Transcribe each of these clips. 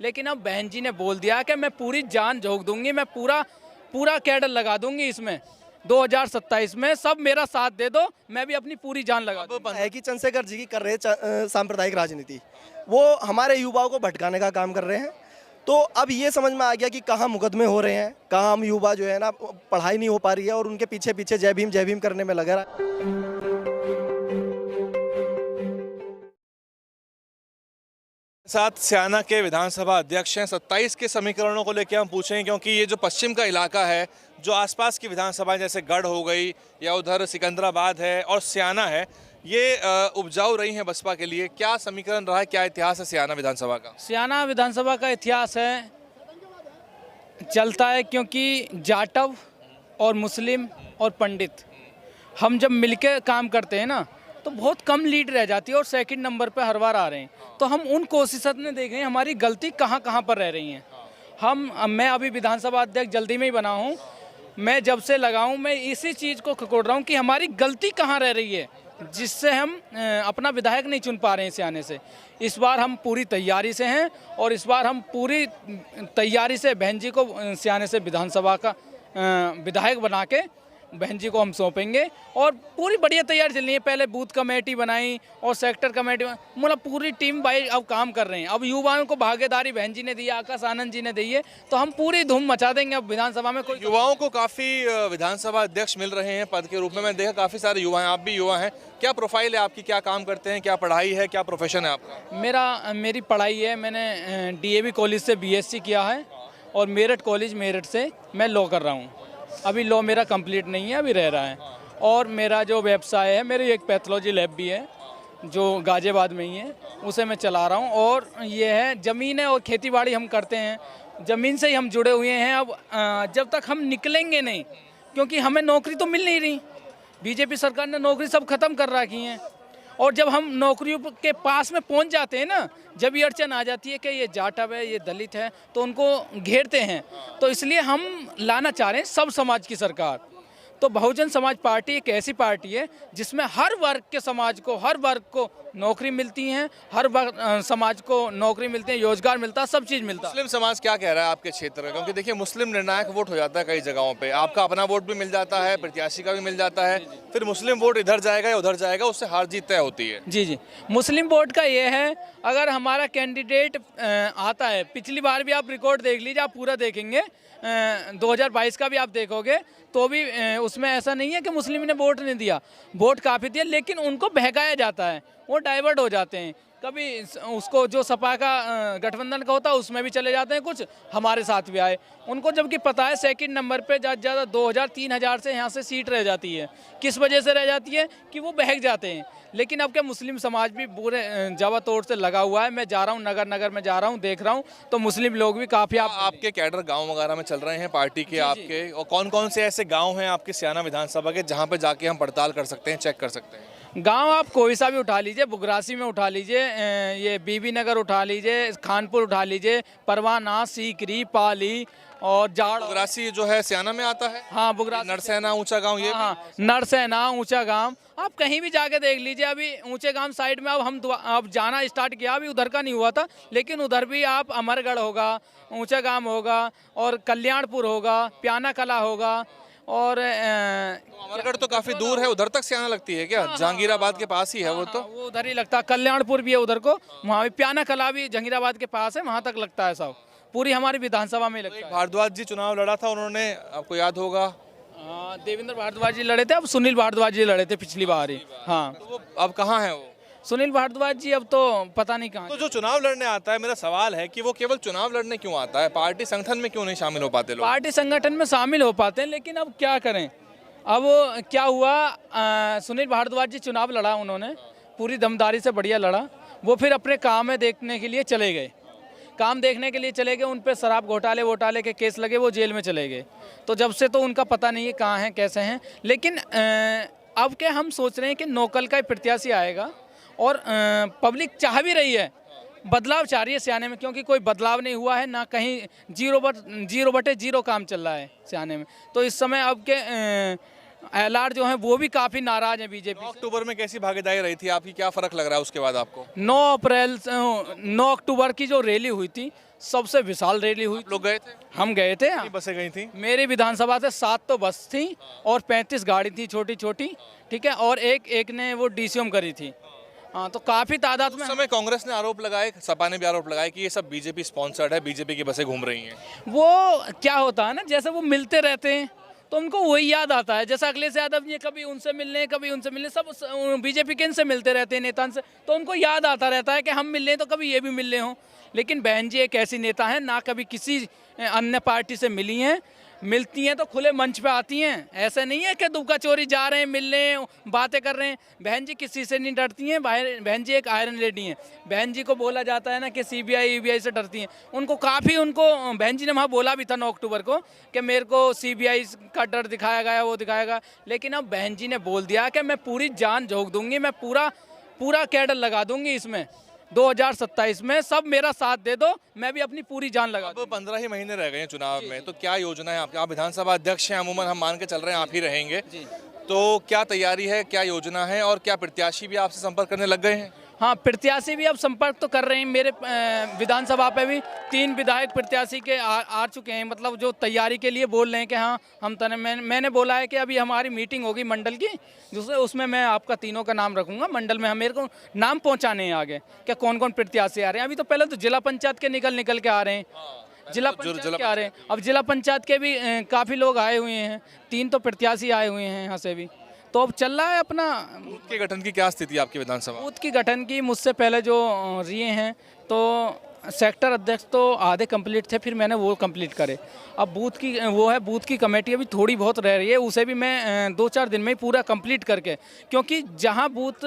लेकिन अब बहन जी ने बोल दिया कि मैं पूरी जान झोंक दूंगी, मैं पूरा कैडर लगा दूंगी इसमें 2027 में, सब मेरा साथ दे दो, मैं भी अपनी पूरी जान लगा दूंगी। है कि चंद्रशेखर जी की कर रहे सांप्रदायिक राजनीति, वो हमारे युवाओं को भटकाने का काम कर रहे हैं। तो अब ये समझ में आ गया कि कहाँ मुकदमे हो रहे हैं, कहाँ हम युवा जो है ना पढ़ाई नहीं हो पा रही है और उनके पीछे पीछे जय भीम करने में लगा रहा। साथ स्याना के विधानसभा अध्यक्ष हैं। 27 के समीकरणों को लेकर हम पूछेंगे, क्योंकि ये जो पश्चिम का इलाका है, जो आसपास की विधानसभाएं जैसे गढ़ हो गई या उधर सिकंदराबाद है और स्याना है, ये उपजाऊ रही हैं बसपा के लिए। क्या समीकरण रहा है, क्या इतिहास है स्याना विधानसभा का? स्याना विधानसभा का इतिहास है, चलता है क्योंकि जाटव और मुस्लिम और पंडित हम जब मिलकर काम करते हैं ना, तो बहुत कम लीड रह जाती है और सेकंड नंबर पे हर बार आ रहे हैं। तो हम उन कोशिशों में देख रहे हैं हमारी गलती कहाँ कहाँ पर रह रही हैं। मैं अभी विधानसभा अध्यक्ष जल्दी में ही बना हूँ, मैं जब से लगा हूँ मैं इसी चीज़ को खकोड़ रहा हूँ कि हमारी गलती कहाँ रह रही है, जिससे हम अपना विधायक नहीं चुन पा रहे हैं स्याने से। इस बार हम पूरी तैयारी से हैं और इस बार हम पूरी तैयारी से बहन जी को स्याने से विधानसभा का विधायक बना के बहन जी को हम सौंपेंगे। और पूरी बढ़िया तैयारी चल रही है, पहले बूथ कमेटी बनाई और सेक्टर कमेटी, मतलब पूरी टीम भाई अब काम कर रहे हैं। अब युवाओं को भागीदारी बहन जी ने दी है, आकाश आनंद जी ने दी है, तो हम पूरी धूम मचा देंगे अब विधानसभा में। कोई युवाओं को काफ़ी विधानसभा अध्यक्ष मिल रहे हैं पद के रूप में। मैं देखा काफ़ी सारे युवा हैं, आप भी युवा हैं। क्या प्रोफाइल है आपकी, क्या काम करते हैं, क्या पढ़ाई है, क्या प्रोफेशन है आपका? मेरी पढ़ाई है, मैंने DAV कॉलेज से BSc किया है और मेरठ कॉलेज मेरठ से मैं लॉ कर रहा हूँ। अभी लॉ मेरा कंप्लीट नहीं है, अभी रह रहा है। और मेरा जो व्यवसाय है, मेरी एक पैथोलॉजी लैब भी है जो गाजियाबाद में ही है, उसे मैं चला रहा हूँ। और ये है ज़मीन है और खेतीबाड़ी हम करते हैं, ज़मीन से ही हम जुड़े हुए हैं। अब जब तक हम निकलेंगे नहीं, क्योंकि हमें नौकरी तो मिल नहीं रही, BJP सरकार ने नौकरी सब खत्म कर रखी हैं। और जब हम नौकरियों के पास में पहुंच जाते हैं ना, जब ये अड़चन आ जाती है कि ये जाटव है, ये दलित है, तो उनको घेरते हैं। तो इसलिए हम लाना चाह रहे हैं सब समाज की सरकार। तो बहुजन समाज पार्टी एक ऐसी पार्टी है जिसमें हर वर्ग के समाज को, हर वर्ग को नौकरी मिलती है, हर वर्ग समाज को नौकरी मिलती है, रोजगार मिलता है, सब चीज़ मिलता है। मुस्लिम समाज क्या कह रहा है आपके क्षेत्र का? क्योंकि देखिए मुस्लिम निर्णायक वोट हो जाता है कई जगहों पे, आपका अपना वोट भी मिल जाता है, प्रत्याशी का भी मिल जाता है, फिर मुस्लिम वोट इधर जाएगा या उधर जाएगा, उससे हार जीत तय होती है। जी, मुस्लिम वोट का ये है, अगर हमारा कैंडिडेट आता है, पिछली बार भी आप रिकॉर्ड देख लीजिए, आप पूरा देखेंगे, 2022 का भी आप देखोगे, तो भी उसमें ऐसा नहीं है कि मुस्लिम ने वोट नहीं दिया, वोट काफ़ी दिया, लेकिन उनको बहकाया जाता है, वो डाइवर्ट हो जाते हैं। कभी उसको जो सपा का गठबंधन का होता है उसमें भी चले जाते हैं, कुछ हमारे साथ भी आए। उनको जबकि पता है सेकंड नंबर पे ज़्यादा 2000-3000 से यहाँ से सीट रह जाती है। किस वजह से रह जाती है कि वो बहक जाते हैं। लेकिन अब क्या मुस्लिम समाज भी पूरे जवा तोड़ से लगा हुआ है। मैं जा रहा हूँ, नगर नगर में जा रहा हूँ, देख रहा हूँ, तो मुस्लिम लोग भी काफ़ी आपके कैडर गाँव वगैरह में चल रहे हैं पार्टी के आपके, और कौन कौन से ऐसे गाँव हैं आपके स्याना विधानसभा के जहाँ पर जाके हम पड़ताल कर सकते हैं, चेक कर सकते हैं? गांव आप कोई सा भी उठा लीजिए, बुगरासी में उठा लीजिए, ये बीबी नगर उठा लीजिए, खानपुर उठा लीजिए, परवाना, सीकरी, पाली और जाड़। बुगरासी जो है स्याना में आता है? हाँ, बुगरासी, नरसेना, ऊंचा गांव, ये हाँ, नरसेना, ऊंचा गांव, आप कहीं भी जाके देख लीजिए। अभी ऊंचे गांव साइड में अब जाना स्टार्ट किया, अभी उधर का नहीं हुआ था, लेकिन उधर भी आप अमरगढ़ होगा, ऊंचा गांव होगा और कल्याणपुर होगा, प्याना कला होगा। और अमरगढ़ तो काफी दूर है, उधर तक स्याना लगती है क्या? जहांगीराबाद के पास ही है वो, तो वो उधर ही लगता है। कल्याणपुर भी है उधर को, वहाँ भी प्याना कला भी जहांगीराबाद के पास है, वहाँ तक लगता है सब, पूरी हमारी विधानसभा में लगता है। भारद्वाज जी चुनाव लड़ा था उन्होंने, आपको याद होगा? देवेंद्र भारद्वाज जी लड़े थे, अब सुनील भारद्वाज जी लड़े थे पिछली बार ही। हाँ, तो वो अब कहाँ है वो? सुनील भारद्वाज जी अब तो पता नहीं कहाँ। तो जो चुनाव लड़ने आता है, मेरा सवाल है कि वो केवल चुनाव लड़ने क्यों आता है? पार्टी संगठन में क्यों नहीं शामिल हो पाते लोग? पार्टी संगठन में शामिल हो पाते हैं, लेकिन अब क्या करें। अब क्या हुआ, सुनील भारद्वाज जी चुनाव लड़ा, उन्होंने पूरी दमदारी से बढ़िया लड़ा, वो फिर अपने काम में देखने के लिए चले गए, काम देखने के लिए चले गए, उन पे शराब घोटाले के केस लगे, वो जेल में चले गए। तो जब से तो उनका पता नहीं है कहाँ हैं, कैसे हैं। लेकिन अब क्या हम सोच रहे हैं कि नौकल का प्रत्याशी आएगा और पब्लिक चाह भी रही है, बदलाव चाह रही है स्याने में, क्योंकि कोई बदलाव नहीं हुआ है ना कहीं, 0/0 काम चल रहा है स्याने में। तो इस समय अब के एलआर जो है वो भी काफ़ी नाराज़ हैं बीजेपी 9 अक्टूबर में कैसी भागीदारी रही थी आपकी, क्या फर्क लग रहा है उसके बाद आपको? 9 अक्टूबर की जो रैली हुई थी सबसे विशाल रैली हुई। लोग गए थे? हम गए थे। कितनी बसें गई थी? मेरी विधानसभा से 7 तो बस थी और 35 गाड़ी थी छोटी छोटी, ठीक है, और एक ने वो डीसीएम करी थी। हाँ, तो काफ़ी तादाद में। उस समय कांग्रेस ने आरोप लगाए, सपा ने भी आरोप लगाए कि ये सब बीजेपी स्पॉन्सर्ड है, बीजेपी की बसें घूम रही हैं। वो क्या होता है ना, जैसे वो मिलते रहते हैं तो उनको वही याद आता है। जैसे अखिलेश यादव जी कभी उनसे मिलने कभी उनसे मिलने, सब बीजेपी के इनसे मिलते रहते हैं नेता से, तो उनको याद आता रहता है कि हम मिल रहे हैं तो कभी ये भी मिल रहे हों। लेकिन बहन जी एक ऐसी नेता हैं, ना कभी किसी अन्य पार्टी से मिली हैं, मिलती हैं तो खुले मंच पे आती हैं। ऐसे नहीं है कि दुबका चोरी जा रहे हैं, मिल रहे हैं, बातें कर रहे हैं। बहन जी किसी से नहीं डरती हैं। बहन जी एक आयरन लेडी हैं। बहन जी को बोला जाता है ना कि सीबीआई ईबीआई से डरती हैं। उनको बहन जी ने वहाँ बोला भी था 9 अक्टूबर को कि मेरे को सीबीआई का डर दिखाया गया, वो दिखाया गया। लेकिन अब बहन जी ने बोल दिया कि मैं पूरी जान झोंक दूंगी, मैं पूरा कैडर लगा दूंगी इसमें 2027 में, सब मेरा साथ दे दो, मैं भी अपनी पूरी जान लगा अब 15 ही महीने रह गए हैं चुनाव में, तो क्या योजना है आपकी? आप विधानसभा अध्यक्ष हैं, अमूमन हम मान के चल रहे हैं आप ही रहेंगे, तो क्या तैयारी है, क्या योजना है, और क्या प्रत्याशी भी आपसे संपर्क करने लग गए हैं? हाँ, प्रत्याशी भी अब संपर्क तो कर रहे हैं। मेरे विधानसभा पे भी 3 विधायक प्रत्याशी के आ चुके हैं, मतलब जो तैयारी के लिए बोल रहे हैं कि हाँ हम मैंने बोला है कि अभी हमारी मीटिंग होगी मंडल की, उसमें मैं आपका तीनों का नाम रखूंगा। मंडल में हम मेरे को नाम पहुंचाने हैं आगे कि कौन कौन प्रत्याशी आ रहे हैं। अभी तो पहले तो जिला पंचायत के निकल के आ रहे हैं, जिला पंचायत के आ रहे हैं। अब जिला पंचायत के भी काफ़ी लोग आए हुए हैं, 3 तो प्रत्याशी आए हुए हैं यहाँ से भी। तो अब चल रहा है अपना। बूथ के गठन की क्या स्थिति है आपकी विधानसभा? बूथ की गठन की मुझसे पहले जो रिए हैं तो सेक्टर अध्यक्ष तो आधे कंप्लीट थे, फिर मैंने वो कंप्लीट करे। अब बूथ की कमेटी अभी थोड़ी बहुत रह रही है, उसे भी मैं 2-4 दिन में ही पूरा कंप्लीट करके, क्योंकि जहाँ बूथ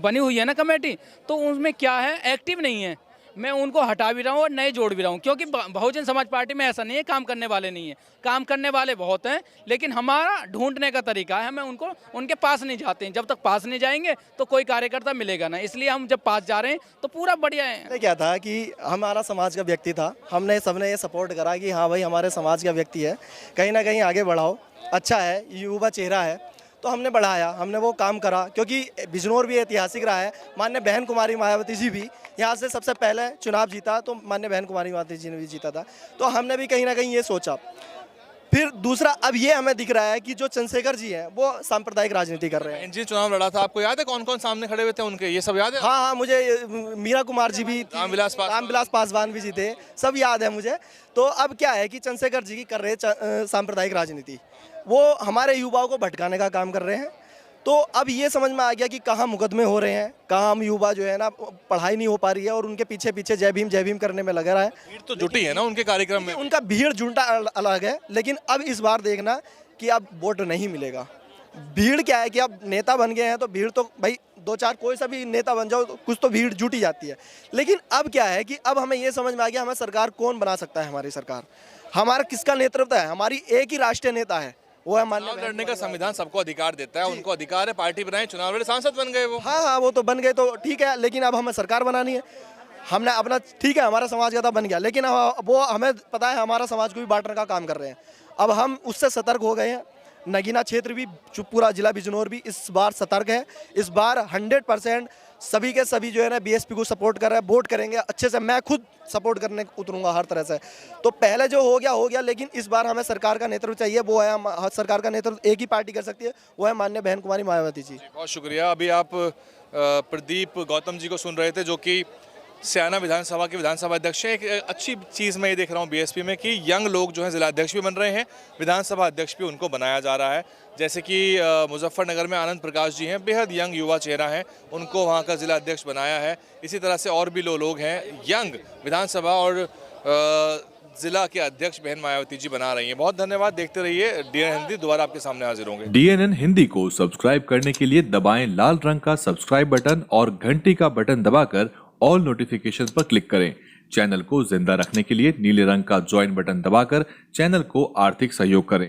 बनी हुई है ना कमेटी, तो उसमें क्या है, एक्टिव नहीं है। मैं उनको हटा भी रहा हूँ और नए जोड़ भी रहा हूँ, क्योंकि बहुजन समाज पार्टी में ऐसा नहीं है काम करने वाले नहीं है, काम करने वाले बहुत हैं, लेकिन हमारा ढूंढने का तरीका है, हमें उनके पास नहीं जाते हैं। जब तक पास नहीं जाएंगे तो कोई कार्यकर्ता मिलेगा ना, इसलिए हम जब पास जा रहे हैं तो पूरा बढ़िया है। क्या था कि हमारा समाज का व्यक्ति था, सबने ये सपोर्ट करा कि हाँ भाई हमारे समाज का व्यक्ति है, कहीं ना कहीं आगे बढ़ाओ, अच्छा है, युवा चेहरा है, तो हमने बढ़ाया, हमने वो काम करा। क्योंकि बिजनौर भी ऐतिहासिक रहा है, माननीय बहन कुमारी मायावती जी भी यहाँ से सबसे पहले चुनाव जीता, तो माननीय बहन कुमारी मायावती जी ने भी जीता था, तो हमने भी कहीं ना कहीं ये सोचा। फिर दूसरा, अब ये हमें दिख रहा है कि जो चंद्रशेखर जी हैं वो सांप्रदायिक राजनीति कर रहे हैं। जी चुनाव लड़ा था, आपको याद है कौन कौन सामने खड़े हुए थे उनके, ये सब याद है? हाँ, मुझे मीरा कुमार जी भी, रामविलास पासवान भी जी थे, सब याद है मुझे। तो अब क्या है कि चंद्रशेखर जी की कर रहे सांप्रदायिक राजनीति, वो हमारे युवाओं को भटकाने का काम कर रहे हैं। तो अब ये समझ में आ गया कि कहाँ मुकदमे हो रहे हैं, कहाँ हम युवा जो है ना पढ़ाई नहीं हो पा रही है और उनके पीछे पीछे जय भीम करने में लगा रहा है। भीड़ तो जुटी है ना उनके कार्यक्रम में, उनका भीड़ जुटा अलग है, लेकिन अब इस बार देखना कि अब वोट नहीं मिलेगा। भीड़ क्या है कि अब नेता बन गए हैं तो भीड़ तो भाई 2-4 कोई सा भी नेता बन जाओ, कुछ तो भीड़ जुटी जाती है। लेकिन अब क्या है कि अब हमें ये समझ में आ गया, हमें सरकार कौन बना सकता है, हमारी सरकार, हमारा किसका नेतृत्व है, हमारी एक ही राष्ट्रीय नेता है, वो है माननीय। चुनाव लड़ने का संविधान सबको अधिकार देता है, उनको अधिकार है, पार्टी बनाए, चुनाव लड़े, सांसद बन गए वो। हाँ, वो तो बन गए तो ठीक है, लेकिन अब हमें सरकार बनानी है। हमने अपना, ठीक है, हमारा समाज का तो बन गया, लेकिन वो हमें पता है हमारा समाज को भी बांटने का काम कर रहे हैं। अब हम उससे सतर्क हो गए हैं। नगीना क्षेत्र भी, पूरा जिला बिजनौर भी इस बार सतर्क है। इस बार 100% सभी के सभी जो है ना बीएसपी को सपोर्ट कर रहे हैं, वोट करेंगे अच्छे से। मैं खुद सपोर्ट करने उतरूंगा हर तरह से। तो पहले जो हो गया, लेकिन इस बार हमें सरकार का नेतृत्व चाहिए, वो है सरकार का नेतृत्व एक ही पार्टी कर सकती है, वो है माननीय बहन कुमारी मायावती जी। बहुत शुक्रिया। अभी आप प्रदीप गौतम जी को सुन रहे थे, जो कि स्याना विधानसभा के विधानसभा अध्यक्ष हैं। एक अच्छी चीज़ मैं ये देख रहा हूँ बीएसपी में कि यंग लोग जो हैं जिला अध्यक्ष भी बन रहे हैं, विधानसभा अध्यक्ष भी उनको बनाया जा रहा है। जैसे कि मुजफ्फरनगर में आनंद प्रकाश जी हैं, बेहद यंग युवा चेहरा हैं, उनको वहाँ का जिला अध्यक्ष बनाया है। इसी तरह से और भी लोग हैं यंग, विधानसभा और जिला के अध्यक्ष बहन मायावती जी बना रही हैं। बहुत धन्यवाद। देखते रहिए DNN हिंदी, दोबारा आपके सामने हाजिर होंगे। DNN हिंदी को सब्सक्राइब करने के लिए दबाएं लाल रंग का सब्सक्राइब बटन और घंटी का बटन दबाकर ऑल नोटिफिकेशन पर क्लिक करें। चैनल को जिंदा रखने के लिए नीले रंग का ज्वाइन बटन दबाकर चैनल को आर्थिक सहयोग करें।